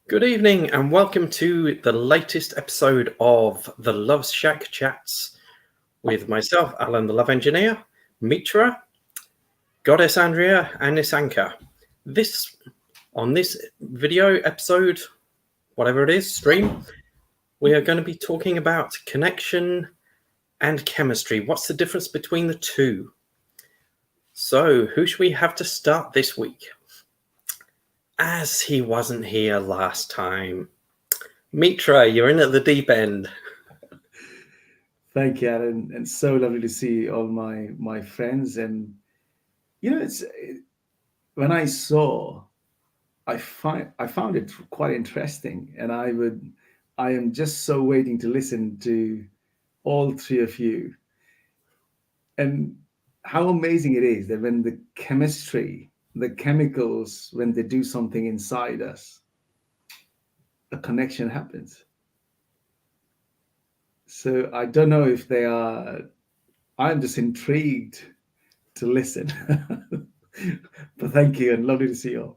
Good evening and welcome to the latest episode of the Love Shack Chats with myself, Alan the Love Engineer, Mitra, Goddess Andrea, and Nisanka. On this video episode, whatever it is, stream, we are going to be talking about connection and chemistry. What's the difference between the two? So, who should we have to start this week? As he wasn't here last time, Mitra, you're in at the deep end. Thank you, Alan, and so lovely to see all my friends. And when I found it quite interesting, and I am just so waiting to listen to all three of you, and how amazing it is that when the chemistry, the chemicals, when they do something inside us, a connection happens. So I don't know if they are. I'm just intrigued to listen. But thank you, and lovely to see you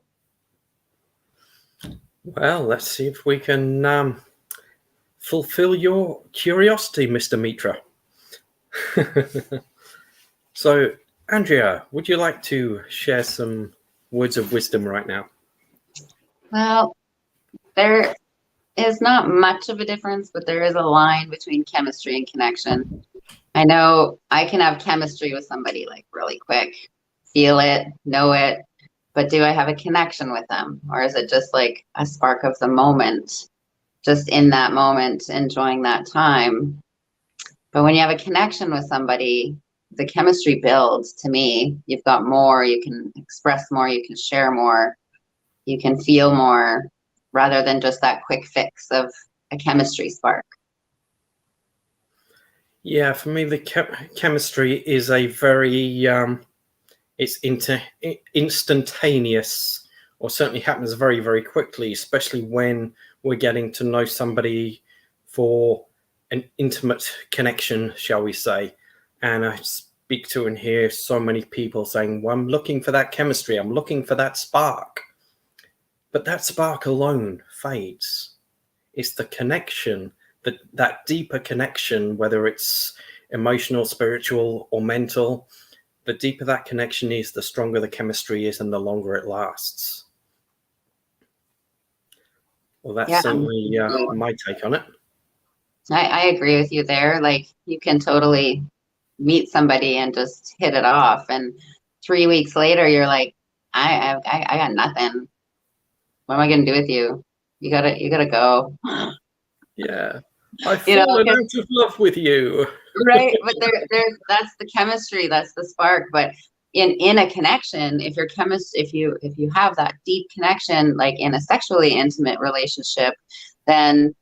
all. Well, let's see if we can fulfill your curiosity, Mr. Mitra. So, Andrea, would you like to share some words of wisdom right now? Well, there is not much of a difference, but there is a line between chemistry and connection. I know I can have chemistry with somebody like really quick, feel it, know it, but do I have a connection with them? Or is it just like a spark of the moment, just in that moment, enjoying that time? But when you have a connection with somebody, the chemistry builds. To me, you've got more, you can express more, you can share more, you can feel more, rather than just that quick fix of a chemistry spark. Yeah, for me, the chemistry is a very, it's instantaneous, or certainly happens very, very quickly, especially when we're getting to know somebody for an intimate connection, shall we say. And I speak to and hear so many people saying, well, I'm looking for that chemistry, I'm looking for that spark. But that spark alone fades. It's the connection, that deeper connection, whether it's emotional, spiritual, or mental. The deeper that connection is, the stronger the chemistry is and the longer it lasts. Well, that's certainly my take on it. I agree with you there. Like, you can totally meet somebody and just hit it off, and 3 weeks later you're like, I got nothing. What am I gonna do with you? You gotta go. Yeah, I've fallen out of love with you. Right, but that's the chemistry, that's the spark. But in a connection, if you have that deep connection, like in a sexually intimate relationship, then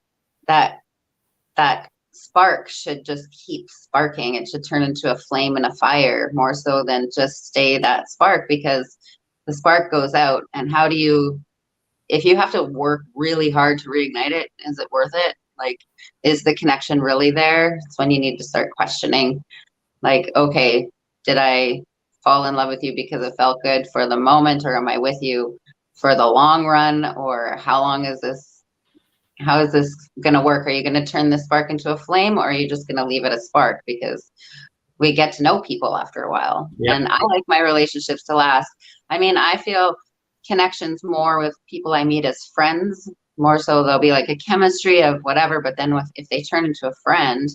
that spark should just keep sparking. It should turn into a flame and a fire, more so than just stay that spark, because the spark goes out. And how do you, if you have to work really hard to reignite it, is it worth it? Like, is the connection really there? It's when you need to start questioning, like, okay, did I fall in love with you because it felt good for the moment, or am I with you for the long run? Or how is this going to work? Are you going to turn this spark into a flame, or are you just going to leave it a spark? Because we get to know people after a while. Yep. And I like my relationships to last. I mean, I feel connections more with people I meet as friends, more so there'll be like a chemistry of whatever, but then if they turn into a friend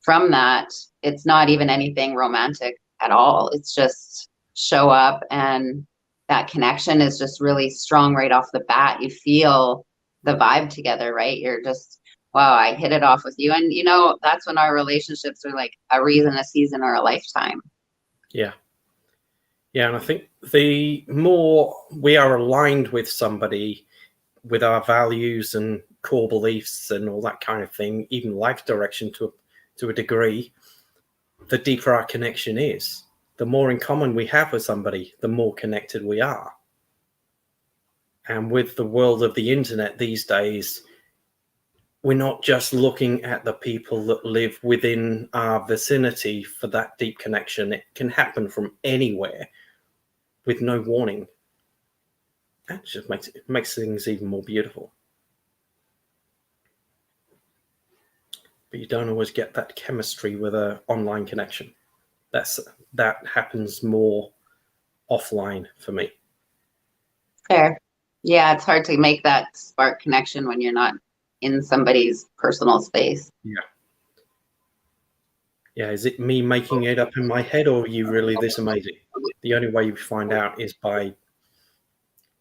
from that, it's not even anything romantic at all. It's just show up, and that connection is just really strong right off the bat. You feel the vibe together, right? You're just, wow, I hit it off with you. And that's when our relationships are like a reason, a season, or a lifetime. Yeah. Yeah, and I think the more we are aligned with somebody, with our values and core beliefs and all that kind of thing, even life direction to a degree, the deeper our connection is. The more in common we have with somebody, the more connected we are. And with the world of the internet these days, we're not just looking at the people that live within our vicinity for that deep connection. It can happen from anywhere with no warning. That just makes things even more beautiful. But you don't always get that chemistry with an online connection. That happens more offline for me. Fair. Yeah, it's hard to make that spark connection when you're not in somebody's personal space. Yeah, is it me making it up in my head, or are you really this amazing? The only way you find out is by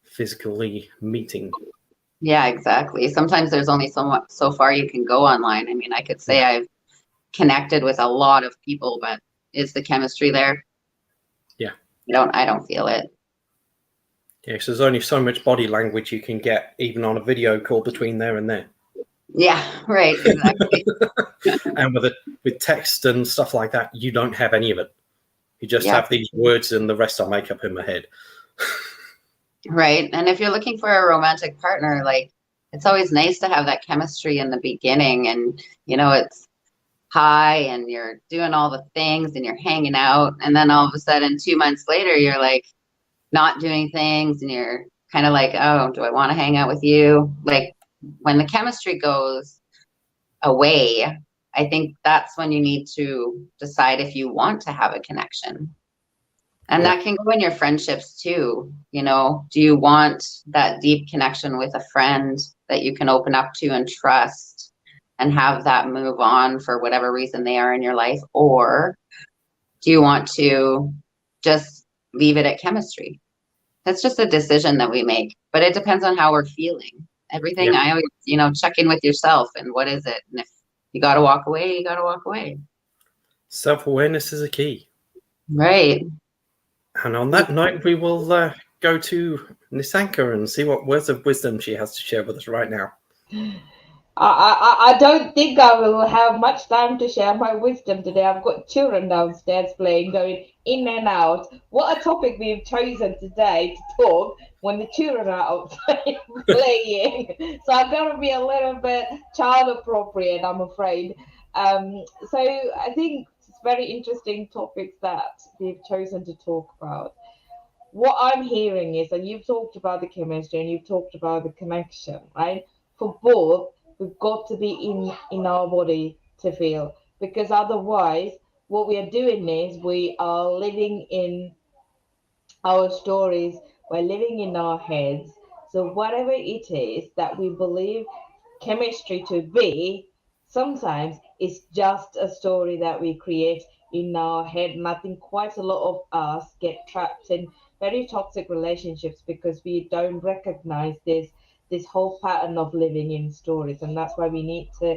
physically meeting. Yeah, exactly. Sometimes there's only so far you can go online. I mean, I could say I've connected with a lot of people, but is the chemistry there? Yeah. I don't feel it. Yeah, so there's only so much body language you can get, even on a video call between there and there. Yeah, right, exactly. And with text and stuff like that, you don't have any of it. You just Yeah. have these words, and the rest I make up in my head. Right. And if you're looking for a romantic partner, like, it's always nice to have that chemistry in the beginning, and it's high and you're doing all the things and you're hanging out, and then all of a sudden 2 months later you're like not doing things, and you're kind of like, oh, do I want to hang out with you? Like, when the chemistry goes away, I think that's when you need to decide if you want to have a connection. And that can go in your friendships too. Do you want that deep connection with a friend that you can open up to and trust and have that move on for whatever reason they are in your life? Or do you want to just leave it at chemistry? That's just a decision that we make, but it depends on how we're feeling. Everything, I always, check in with yourself and what is it? And if you got to walk away, you got to walk away. Self-awareness is a key. Right. And on that note, we will go to Nisanka and see what words of wisdom she has to share with us right now. I don't think I will have much time to share my wisdom today. I've got children downstairs playing, going in and out. What a topic we've chosen today to talk when the children are outside playing. So I've got to be a little bit child appropriate, I'm afraid. So I think it's very interesting topics that we've chosen to talk about. What I'm hearing is, and you've talked about the chemistry and you've talked about the connection, right? For both, we've got to be in our body to feel, because otherwise what we are doing is we are living in our stories, we're living in our heads. So whatever it is that we believe chemistry to be, sometimes it's just a story that we create in our head. And I think quite a lot of us get trapped in very toxic relationships because we don't recognize this whole pattern of living in stories. And that's why we need to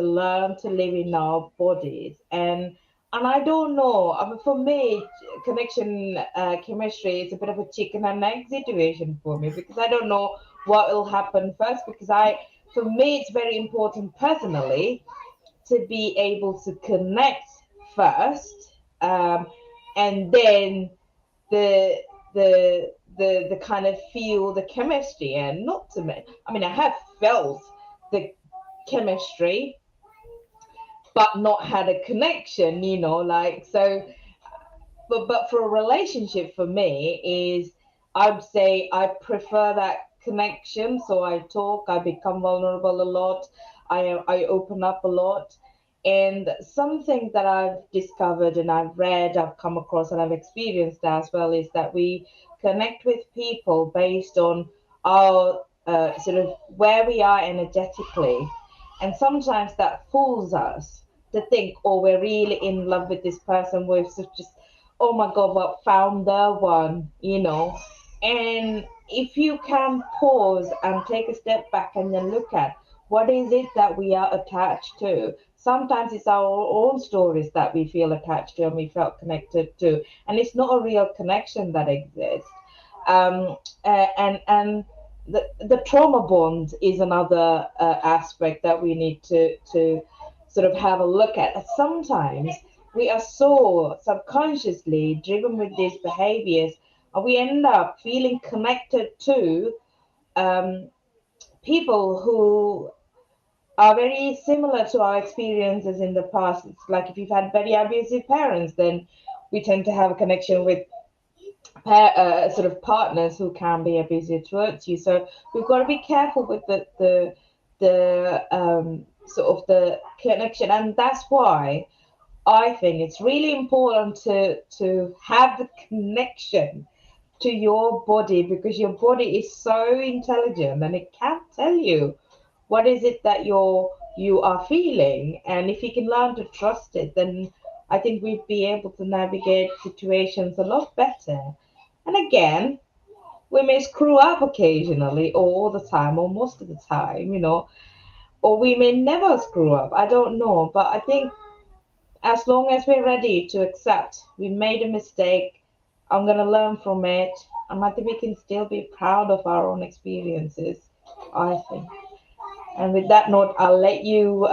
learn to live in our bodies. And I don't know. I mean, for me, connection chemistry is a bit of a chicken and egg situation for me, because I don't know what will happen first. Because for me, it's very important personally to be able to connect first, and then the the kind of feel the chemistry, and not to me. I mean, I have felt the chemistry but not had a connection, like, so. But for a relationship, for me, is, I'd say I prefer that connection. So I talk, I become vulnerable a lot, I open up a lot. And something that I've discovered and I've read, I've come across, and I've experienced as well, is that we connect with people based on our sort of where we are energetically. And sometimes that fools us to think, oh, we're really in love with this person. We're just, oh my God, what, found the one. And if you can pause and take a step back and then look at what is it that we are attached to. Sometimes it's our own stories that we feel attached to and we felt connected to, and it's not a real connection that exists. And the trauma bond is another aspect that we need to sort of have a look at. Sometimes we are so subconsciously driven with these behaviors, and we end up feeling connected to people who are very similar to our experiences in the past. It's like if you've had very abusive parents, then we tend to have a connection with sort of partners who can be abusive towards you. So we've got to be careful with the sort of the connection, and that's why I think it's really important to have the connection to your body, because your body is so intelligent and it can tell you what is it that you are feeling. And if you can learn to trust it, then I think we'd be able to navigate situations a lot better. And again, we may screw up occasionally, or all the time, or most of the time, or we may never screw up. I don't know. But I think as long as we're ready to accept we made a mistake, I'm going to learn from it, and I think we can still be proud of our own experiences, I think. And with that note, I'll let you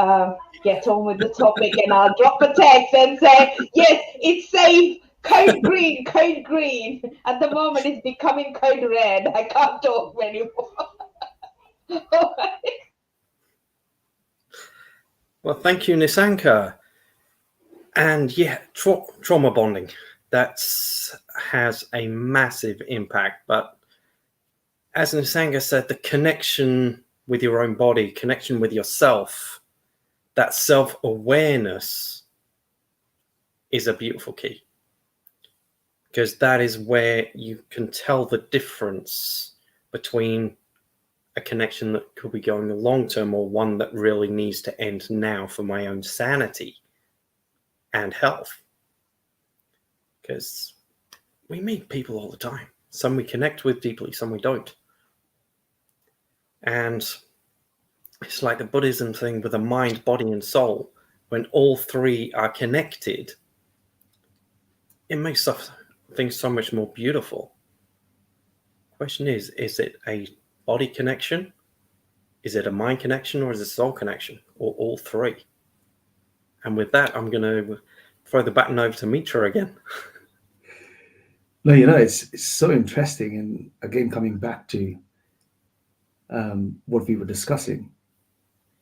get on with the topic, and I'll drop a text and say, yes, it's safe. Code green, code green. At the moment, it's becoming code red. I can't talk anymore. All right. Well, thank you, Nisanka. And yeah, trauma bonding, that has a massive impact. But as Nisanka said, the connection with your own body, connection with yourself, that self-awareness is a beautiful key. Because that is where you can tell the difference between a connection that could be going long term or one that really needs to end now for my own sanity and health. Because we meet people all the time. Some we connect with deeply, some we don't. And it's like the Buddhism thing with the mind, body, and soul. When all three are connected, it makes things so much more beautiful. Question is it a body connection? Is it a mind connection, or is it a soul connection, or all three? And with that, I'm going to throw the baton over to Mitra again. No, it's so interesting. And again, coming back to what we were discussing,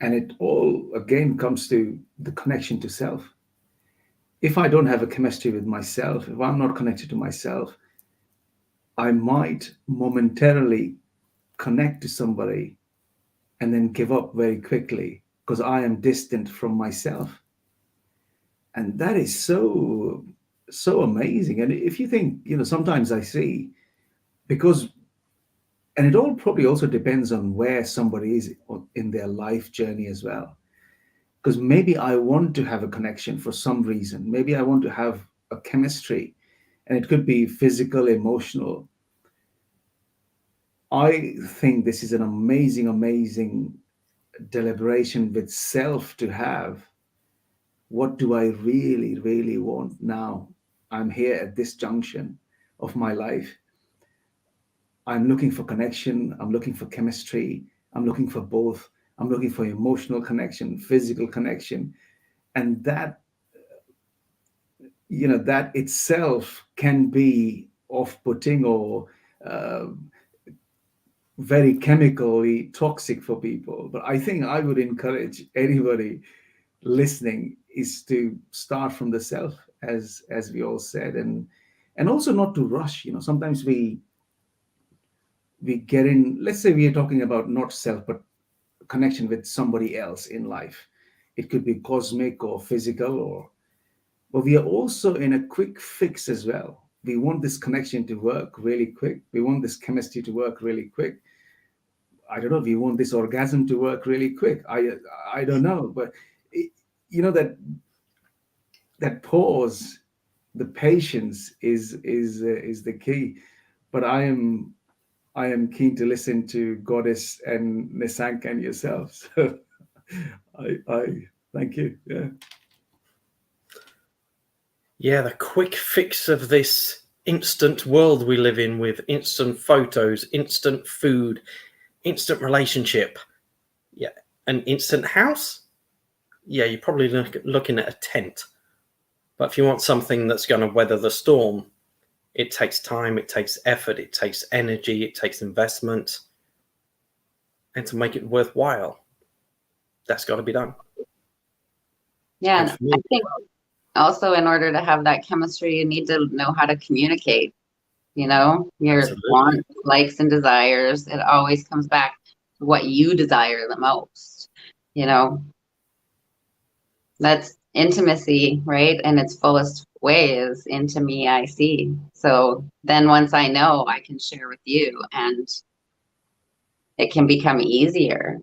and it all again comes to the connection to self. If I don't have a chemistry with myself, if I'm not connected to myself, I might momentarily connect to somebody and then give up very quickly because I am distant from myself. And that is so amazing. And if you think, sometimes I see, because, and it all probably also depends on where somebody is in their life journey as well. Because maybe I want to have a connection for some reason. Maybe I want to have a chemistry, and it could be physical, emotional. I think this is an amazing deliberation with self to have. What do I really want now? I'm here at this junction of my life. I'm looking for connection. I'm looking for chemistry. I'm looking for both. I'm looking for emotional connection, physical connection. And that, that itself can be off-putting or very chemically toxic for people. But I think I would encourage anybody listening is to start from the self, as we all said, and also not to rush. Sometimes we get in, let's say we are talking about not self, but connection with somebody else in life. It could be cosmic or physical, but we are also in a quick fix as well. We want this connection to work really quick. We want this chemistry to work really quick. I don't know. We want this orgasm to work really quick. I don't know, but that pause, the patience is the key. But I am keen to listen to Goddess and Nisanka and yourself. So I thank you. Yeah, the quick fix of this instant world we live in, with instant photos, instant food, instant relationship. Yeah, an instant house. Yeah, you're probably looking at a tent. But if you want something that's going to weather the storm, it takes time, it takes effort, it takes energy, it takes investment. And to make it worthwhile, that's got to be done. Yeah, and I think also in order to have that chemistry, you need to know how to communicate. You know, your Absolutely. wants, likes, and desires. It always comes back to what you desire the most. You know, that's intimacy, right? And its fullest way is into me, I see. So then once I know, I can share with you, and it can become easier.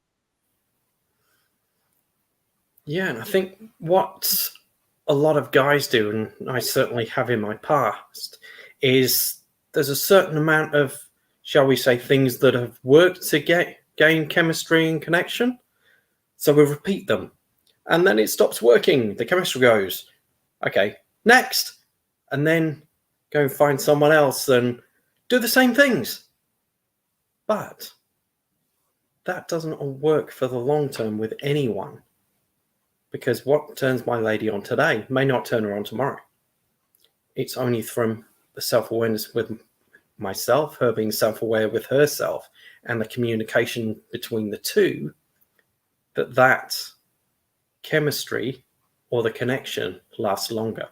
Yeah, and I think what a lot of guys do, and I certainly have in my past, is there's a certain amount of, shall we say, things that have worked to gain chemistry and connection. So we repeat them. And then it stops working. The chemistry goes, okay, next. And then go and find someone else and do the same things. But that doesn't all work for the long term with anyone. Because what turns my lady on today may not turn her on tomorrow. It's only from the self-awareness with myself, her being self-aware with herself, and the communication between the two, that chemistry or the connection lasts longer.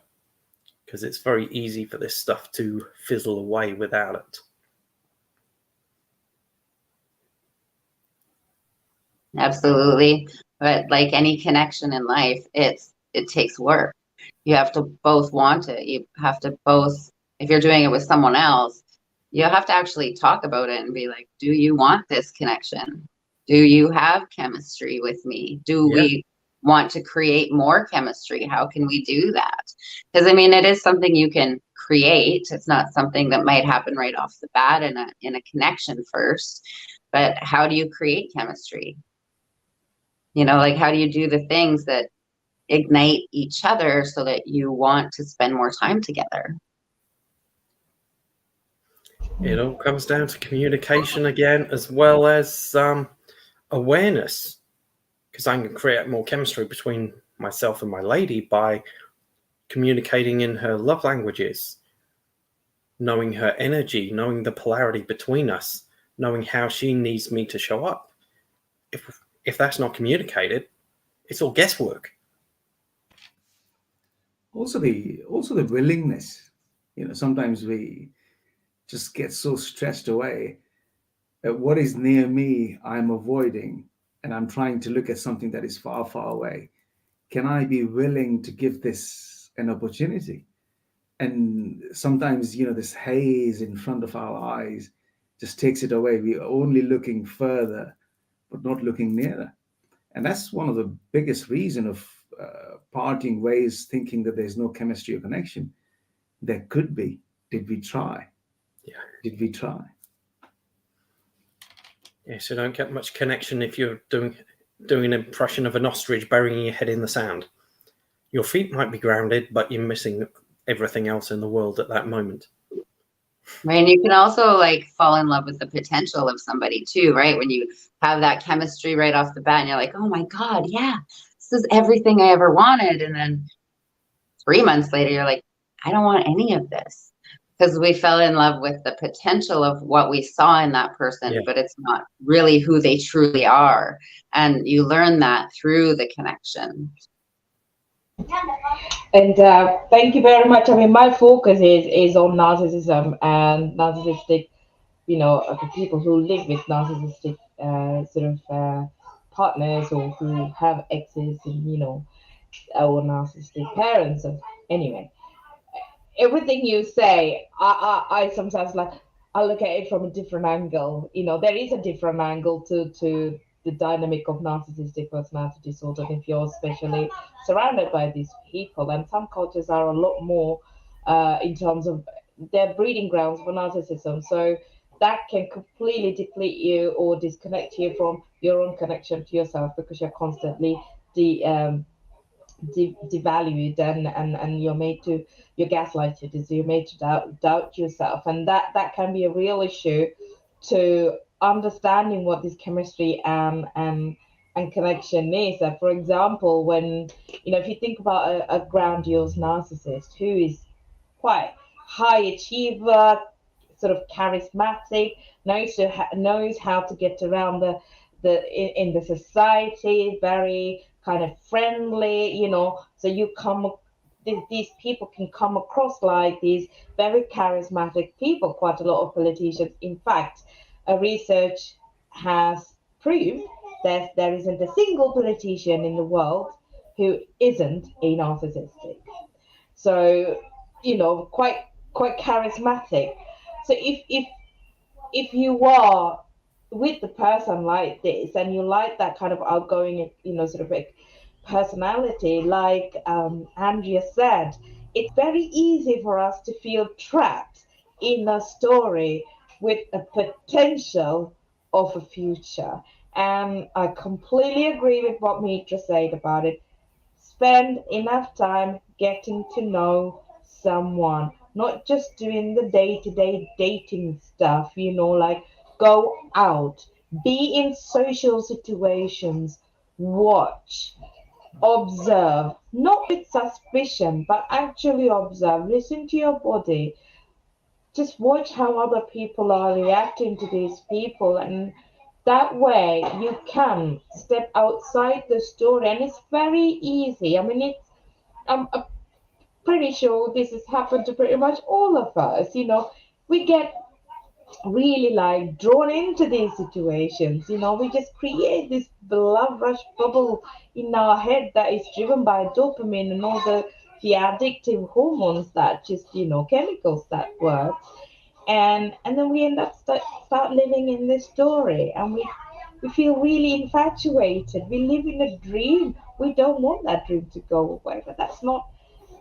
Because it's very easy for this stuff to fizzle away without it. Absolutely. But like any connection in life, it takes work. You have to both want it. You have to both, if you're doing it with someone else, you have to actually talk about it and be like, do you want this connection? Do you have chemistry with me? Do we want to create more chemistry? How can we do that? Because I mean, it is something you can create. It's not something that might happen right off the bat in a connection first. But how do you create chemistry? You know, like how do you do the things that ignite each other so that you want to spend more time together? It all comes down to communication again, as well as awareness. Because I can create more chemistry between myself and my lady by communicating in her love languages, knowing her energy, knowing the polarity between us, knowing how she needs me to show up. If that's not communicated, it's all guesswork. Also the willingness. You know, sometimes we just get so stressed away that what is near me I'm avoiding, and I'm trying to look at something that is far, far away. Can I be willing to give this an opportunity? And sometimes, you know, this haze in front of our eyes just takes it away. We're only looking further, but not looking nearer. And that's one of the biggest reason of parting ways, thinking that there's no chemistry or connection. There could be. Did we try? Yeah. Did we try? Yes, you don't get much connection if you're doing an impression of an ostrich burying your head in the sand. Your feet might be grounded, but you're missing everything else in the world at that moment. Right. And you can also like fall in love with the potential of somebody too, right? When you have that chemistry right off the bat and you're like, oh my God, yeah, this is everything I ever wanted. And then 3 months later, you're like, I don't want any of this. Because we fell in love with the potential of what we saw in that person, but it's not really who they truly are. And you learn that through the connection. And thank you very much. I mean, my focus is on narcissism and narcissistic, you know, people who live with narcissistic partners, or who have exes, and you know, or narcissistic parents. And anyway, everything you say, I sometimes like, I look at it from a different angle. You know, there is a different angle to the dynamic of narcissistic personality disorder if you're especially surrounded by these people. And some cultures are a lot more in terms of their breeding grounds for narcissism. So that can completely deplete you or disconnect you from your own connection to yourself, because you're constantly devalued, and you're gaslighted, so you're made to doubt yourself. And that can be a real issue to understanding what this chemistry and connection is. For example, when, you know, if you think about a grandiose narcissist who is quite high achiever, sort of charismatic, knows how to get around in the society, very kind of friendly, you know. So you come these people can come across like these very charismatic people, quite a lot of politicians. In fact, a research has proved that there isn't a single politician in the world who isn't a narcissistic. So, quite charismatic. So if you are with the person like this and you like that kind of outgoing, sort of like personality, like Andrea said, it's very easy for us to feel trapped in a story with a potential of a future. And I completely agree with what Mitra said about it. Spend enough time getting to know someone, not just doing the day-to-day dating stuff, like go out, be in social situations, watch, observe, not with suspicion, but actually observe, listen to your body, just watch how other people are reacting to these people, and that way you can step outside the story. And it's very easy. I mean, I'm pretty sure this has happened to pretty much all of us. We get really like drawn into these situations. We just create this love rush bubble in our head that is driven by dopamine and all the addictive hormones that just, chemicals that work. And then we end up start living in this story, and we feel really infatuated. We live in a dream. We don't want that dream to go away, but that's not.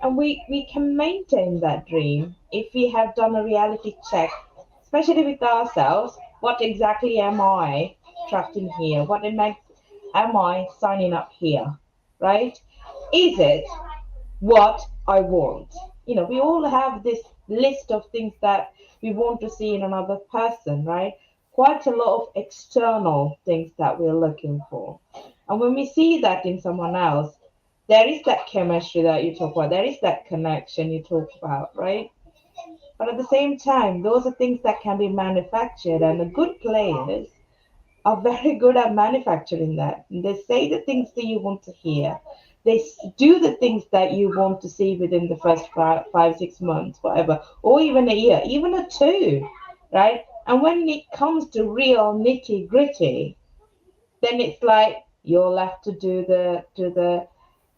And we can maintain that dream if we have done a reality check, especially with ourselves. What exactly am I trapped in here? Am I signing up here? Right? Is it what I want? We all have this list of things that we want to see in another person, right? Quite a lot of external things that we're looking for. And when we see that in someone else, there is that chemistry that you talk about, there is that connection you talk about, right? But at the same time, those are things that can be manufactured, and the good players are very good at manufacturing that. They say the things that you want to hear. They do the things that you want to see within the first 5, 6 months, whatever, or even a year, even a two, right? And when it comes to real nitty gritty, then it's like you're left to do the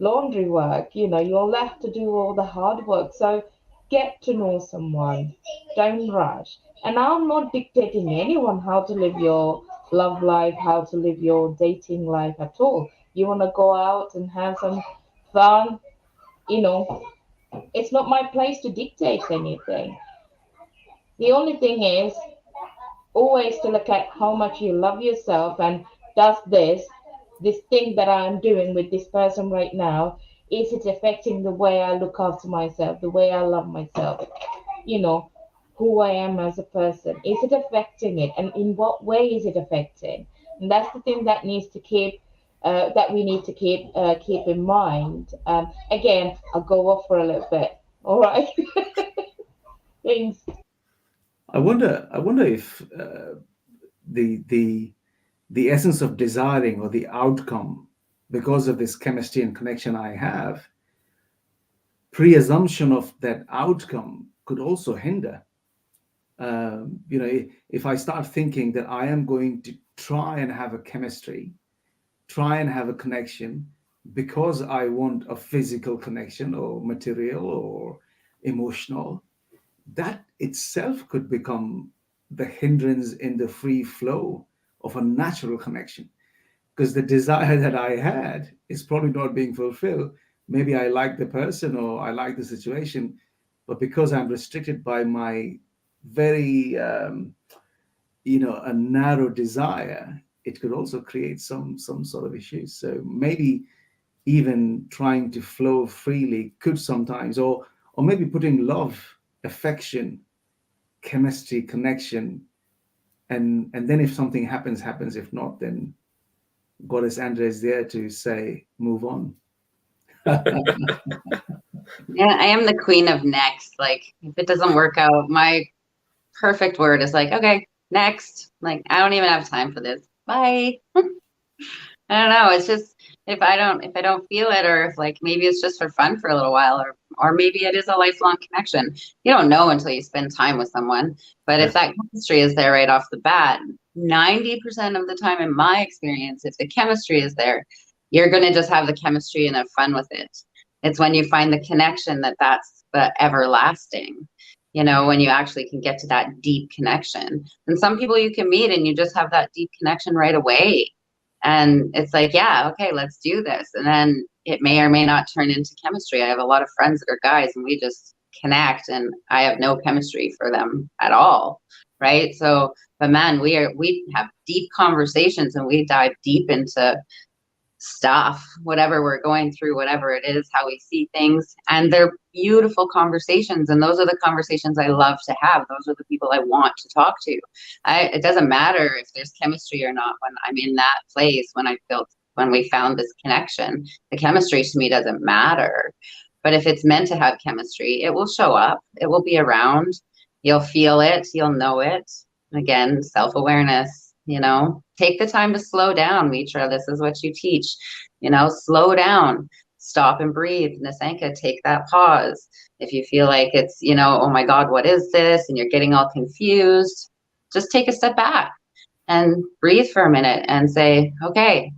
laundry work. You're left to do all the hard work. So get to know someone. Don't rush. And I'm not dictating anyone how to live your love life, how to live your dating life at all. You want to go out and have some fun, it's not my place to dictate anything. The only thing is always to look at how much you love yourself, and does this thing that I'm doing with this person right now, is it affecting the way I look after myself, the way I love myself, who I am as a person? Is it affecting it, and in what way is it affecting? And that's the thing that needs to keep that we need to keep in mind. Again, I'll go off for a little bit. All right. Thanks. I wonder if the essence of desiring, or the outcome, because of this chemistry and connection I have, pre-assumption of that outcome could also hinder. If I start thinking that I am going to try and have a chemistry, try and have a connection because I want a physical connection, or material, or emotional, that itself could become the hindrance in the free flow of a natural connection, because the desire that I had is probably not being fulfilled. Maybe I like the person, or I like the situation, but because I'm restricted by my very a narrow desire, it could also create some sort of issues. So maybe even trying to flow freely could sometimes, or maybe putting love, affection, chemistry, connection, and then if something happens. If not, then Goddess Andrea is there to say, move on. Yeah, I am the queen of next. Like, if it doesn't work out, my perfect word is like, okay, next. Like, I don't even have time for this. Bye. I don't know. It's just if I don't feel it, or if like maybe it's just for fun for a little while, or or maybe it is a lifelong connection. You don't know until you spend time with someone. But if that chemistry is there right off the bat, 90% of the time, in my experience, if the chemistry is there, you're going to just have the chemistry and have fun with it. It's when you find the connection that's the everlasting, you know, when you actually can get to that deep connection. And some people you can meet and you just have that deep connection right away. And it's like, yeah, okay, let's do this. And then it may or may not turn into chemistry. I have a lot of friends that are guys and we just connect and I have no chemistry for them at all. Right. So, but man, we have deep conversations and we dive deep into stuff, whatever we're going through, whatever it is, how we see things. And they're beautiful conversations. And those are the conversations I love to have. Those are the people I want to talk to. It doesn't matter if there's chemistry or not. When I'm in that place, when we found this connection, the chemistry to me doesn't matter. But if it's meant to have chemistry, it will show up. It will be around. You'll feel it. You'll know it. Again, self-awareness. You know, take the time to slow down, Mitra. This is what you teach. You know, slow down, stop and breathe. Nisanka, take that pause. If you feel like it's, you know, oh my God, what is this? And you're getting all confused, just take a step back and breathe for a minute and say, okay,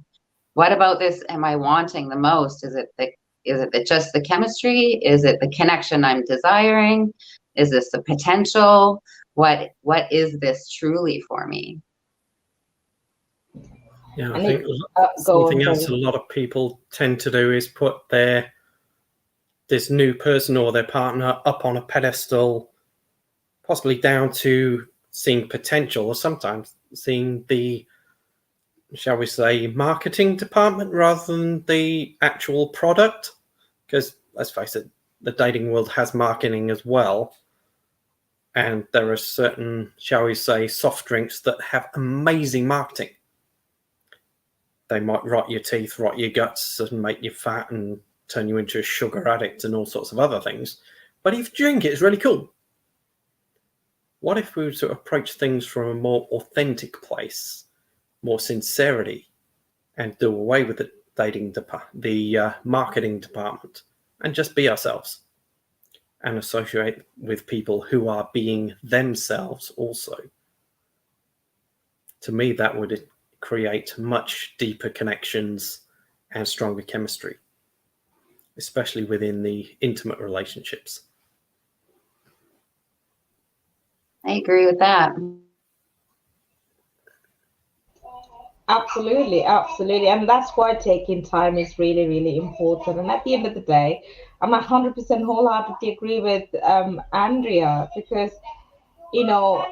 what about this am I wanting the most? Is it just the chemistry? Is it the connection I'm desiring? Is this the potential? What is this truly for me? Yeah, I think something else a lot of people tend to do is put this new person or their partner up on a pedestal, possibly down to seeing potential or sometimes seeing the, shall we say, marketing department rather than the actual product. Because let's face it, the dating world has marketing as well. And there are certain, shall we say, soft drinks that have amazing marketing. They might rot your teeth, rot your guts, and make you fat and turn you into a sugar addict and all sorts of other things. But if you drink it, it's really cool. What if we were to approach things from a more authentic place, more sincerity, and do away with the marketing department and just be ourselves and associate with people who are being themselves also? To me, that would create much deeper connections and stronger chemistry, especially within the intimate relationships. I agree with that. Absolutely. And that's why taking time is really, really important. And at the end of the day, I'm 100% wholeheartedly agree with Andrea, because, you know,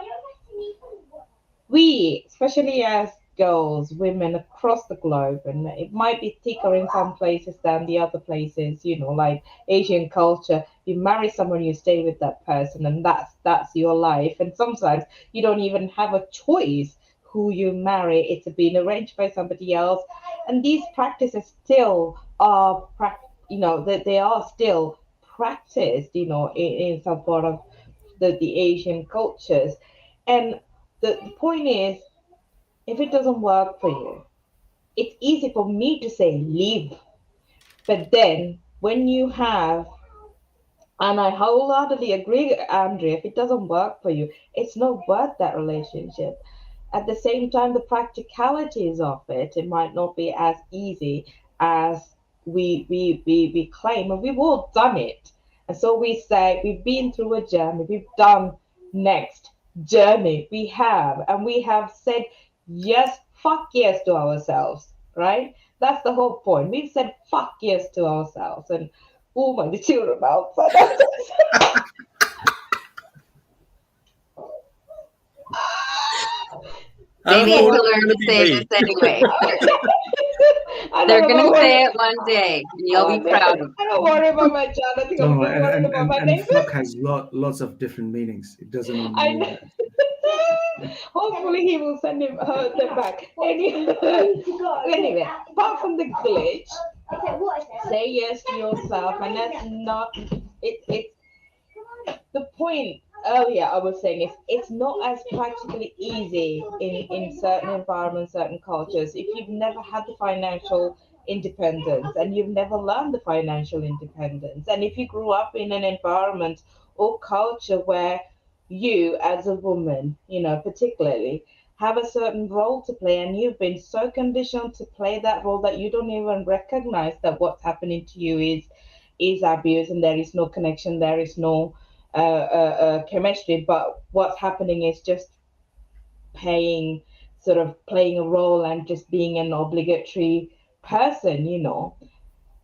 we, especially as girls, women across the globe, and it might be thicker in some places than the other places, you know, like Asian culture, you marry someone, you stay with that person, and that's your life. And sometimes you don't even have a choice who you marry. It's been arranged by somebody else. And these practices still are, you know, that they are still practiced, you know, in some part of the Asian cultures. And the point is, if it doesn't work for you, it's easy for me to say leave. But then when you have, and I wholeheartedly agree, Andrea, if it doesn't work for you, it's not worth that relationship. At the same time, the practicalities of it might not be as easy as we claim, and we've all done it. And so we say we've been through a journey, we've done next journey, we have, and we have said yes, fuck yes to ourselves, right? That's the whole point. We've said fuck yes to ourselves, and oh my, the children outside. They need to learn to say this anyway. They're going to say it one day, and you'll be proud of them. I don't worry about my child. I think I'm more worried about my neighbor. Fuck has lots of different meanings. It doesn't mean I know. Hopefully he will send them back. Anyway, apart from the glitch, say yes to yourself, and that's not it's the point. Earlier I was saying it's not as practically easy in certain environments, certain cultures. If you've never had the financial independence, and you've never learned the financial independence. And if you grew up in an environment or culture where you, as a woman, particularly, have a certain role to play, and you've been so conditioned to play that role that you don't even recognize that what's happening to you is abuse, and there is no connection, there is no chemistry, but what's happening is just paying sort of playing a role and just being an obligatory person.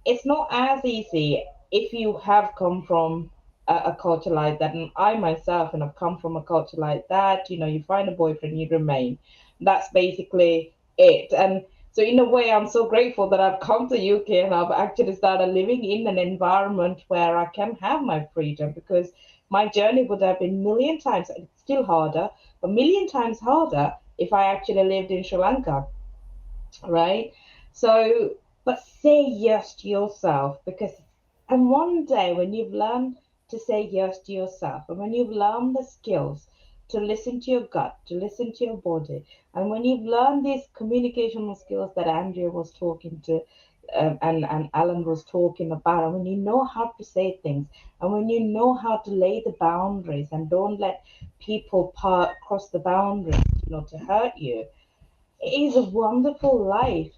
It's not as easy if you have come from a culture like that. And I myself, and I've come from a culture like that, you find a boyfriend, you remain. That's basically it. And so in a way, I'm so grateful that I've come to UK and I've actually started living in an environment where I can have my freedom, because my journey would have been million times, it's still harder, a million times harder if I actually lived in Sri Lanka, right? So, but say yes to yourself, because, and one day when you've learned to say yes to yourself, and when you've learned the skills to listen to your gut, to listen to your body, and when you've learned these communicational skills that Andrea was talking to, and Alan was talking about, and when you know how to say things, and when you know how to lay the boundaries and don't let people cross the boundaries, to hurt you, it is a wonderful life.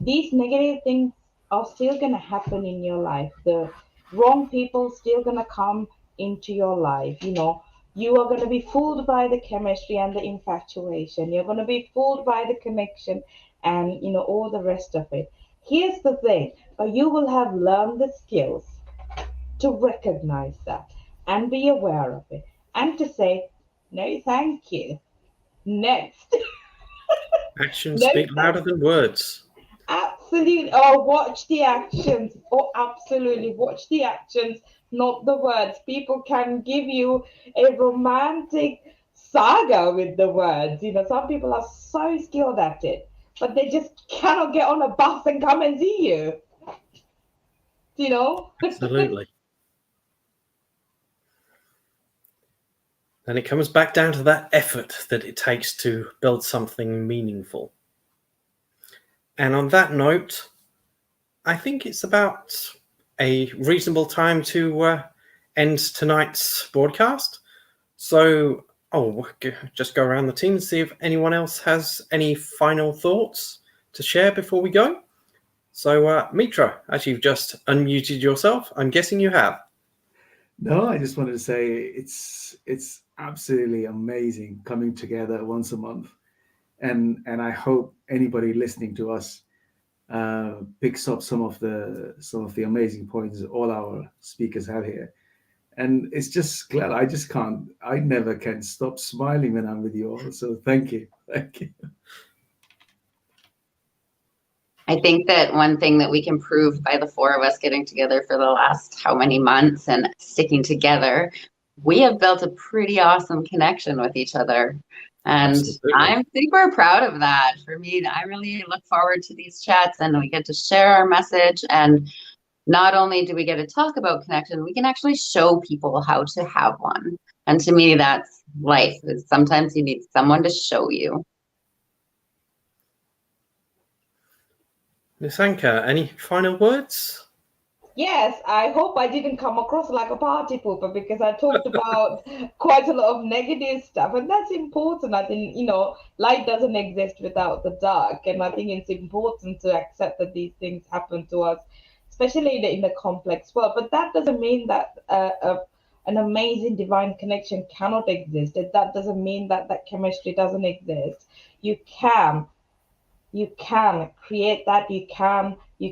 These negative things are still going to happen in your life. The wrong people still going to come into your life. You are going to be fooled by the chemistry and the infatuation. You're going to be fooled by the connection and, all the rest of it. Here's the thing, but you will have learned the skills to recognize that and be aware of it and to say, no, thank you. Next. Actions No, speak louder than words. absolutely. Oh, watch the actions. Oh, absolutely. Watch the actions, not the words. People can give you a romantic saga with the words. Some people are so skilled at it, but they just cannot get on a bus and come and see you. Absolutely. And it comes back down to that effort that it takes to build something meaningful. And on that note, I think it's about a reasonable time to end tonight's broadcast. So I'll just go around the team and see if anyone else has any final thoughts to share before we go. So Mitra, as you've just unmuted yourself, I'm guessing you have. No, I just wanted to say it's absolutely amazing coming together once a month, and I hope anybody listening to us picks up some of the amazing points all our speakers have here. And it's just glad I never can stop smiling when I'm with you all. So thank you. I think that one thing that we can prove by the four of us getting together for the last how many months and sticking together, we have built a pretty awesome connection with each other. And Absolutely. I'm super proud of that. For me, I really look forward to these chats, and we get to share our message. And not only do we get to talk about connection, we can actually show people how to have one. And to me, that's life. Sometimes you need someone to show you. Nisanka, any final words? Yes, I hope I didn't come across like a party pooper, because I talked about quite a lot of negative stuff, and that's important. I think, light doesn't exist without the dark, and I think it's important to accept that these things happen to us, especially in the complex world. But that doesn't mean that an amazing divine connection cannot exist. That doesn't mean that chemistry doesn't exist. You can create that. You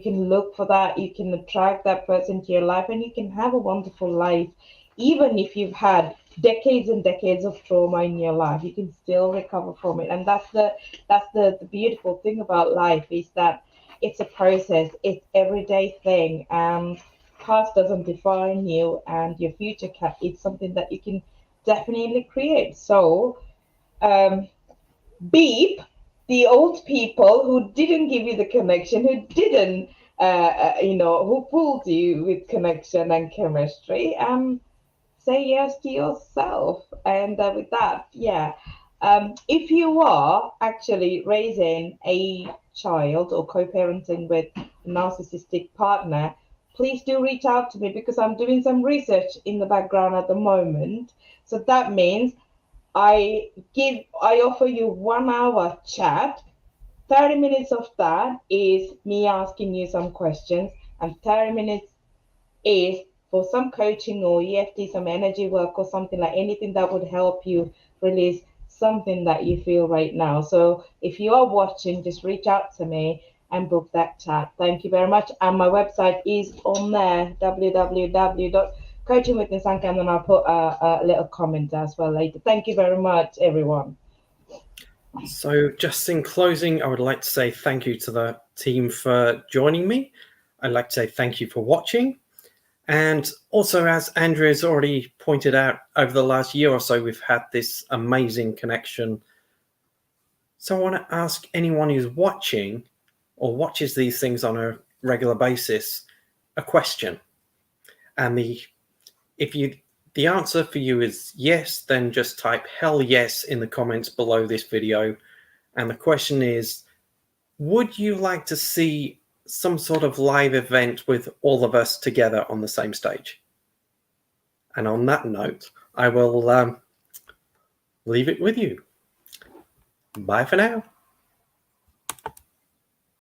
can look for that. You can attract that person to your life, and you can have a wonderful life. Even if you've had decades and decades of trauma in your life, you can still recover from it. And that's the beautiful thing about life, is that it's a process. It's everyday thing, and past doesn't define you, and your future it's something that you can definitely create. So beep the old people who didn't give you the connection, who didn't, who fooled you with connection and chemistry. Say yes to yourself. And with that, yeah. If you are actually raising a child or co-parenting with narcissistic partner, please do reach out to me because I'm doing some research in the background at the moment. So that means I offer you 1 hour chat. 30 minutes of that is me asking you some questions, and 30 minutes is for some coaching or EFT, some energy work or something, like anything that would help you release something that you feel right now. So if you are watching, just reach out to me and book that chat. Thank you very much. And my website is on there, www.coachingwithnisanka, and then I'll put a little comment as well later. Thank you very much, everyone. So just in closing, I would like to say thank you to the team for joining me. I'd like to say thank you for watching. And also, as Andrea's already pointed out, over the last year or so, we've had this amazing connection. So I want to ask anyone who's watching or watches these things on a regular basis a question. And the answer for you is yes, then just type hell yes in the comments below this video. And the question is, would you like to see some sort of live event with all of us together on the same stage? And on that note, I will leave it with you. Bye for now.